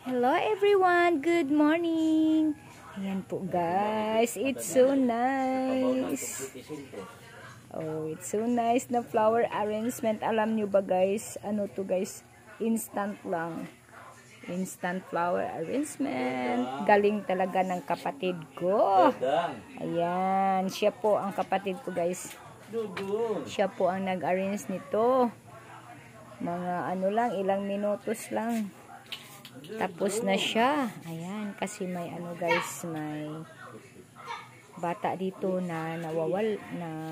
Hello everyone, good morning. Ayan po guys, it's so nice. Oh, it's so nice na flower arrangement. Alam nyo ba guys, ano to guys, instant lang. Instant flower arrangement. Galing talaga ng kapatid ko. Ayan, siya po ang kapatid ko guys. Siya po ang nag-arrange nito. Mga ano lang, ilang minutos lang. Tapos na siya. Ayan, kasi may ano guys, may bata dito na nawawal na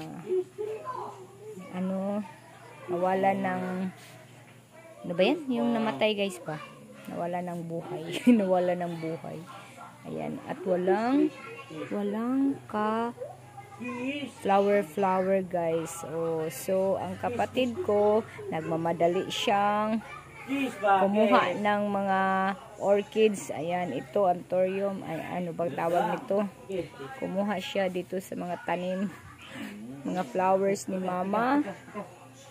ano, nawala ng ano ba yan? Yung namatay guys ba? Nawala ng buhay. Nawala ng buhay. Ayan, at walang ka flower guys. Oh, so ang kapatid ko nagmamadali siyang kumuha ng mga orchids. Ayan, ito anthurium. Ay, ano bang tawag nito? Kumuha siya dito sa mga tanim, mga flowers ni mama,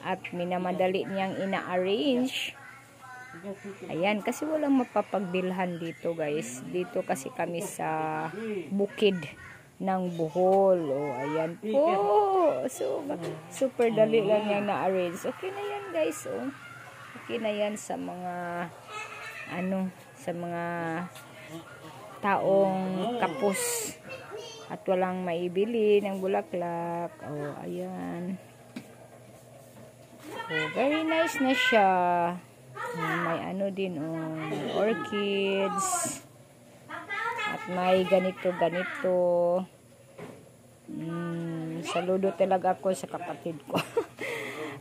at minamadali niyang ina-arrange. Ayan, kasi walang mapapagbilhan dito guys. Dito kasi kami sa bukid ng Bohol. Oh, ayan po. So, super dali lang niyang na-arrange. Okay na yan guys. Oh. Okay na yan sa mga ano, sa mga taong kapos at walang maibili ng bulaklak. Oh, ayan. Oh, very nice na siya. May ano din, oh, orchids. At may ganito. Saludo talaga ako sa kapatid ko.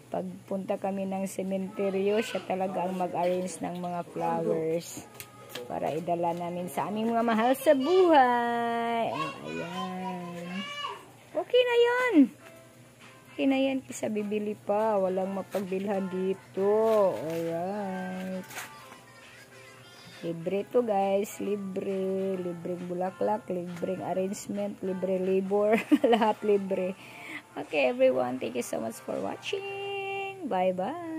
Pagpunta kami ng sementeryo, siya talaga ang mag-arrange ng mga flowers para idala namin sa aming mga mahal sa buhay. Ayan. Okay na yan. Okay na yan kasi bibili pa. Walang mapagbilhan dito. Alright. Libre to guys. Libre. Libreng bulaklak. Libreng arrangement. Libre labor. Lahat libre. Okay everyone. Thank you so much for watching. Bye-bye.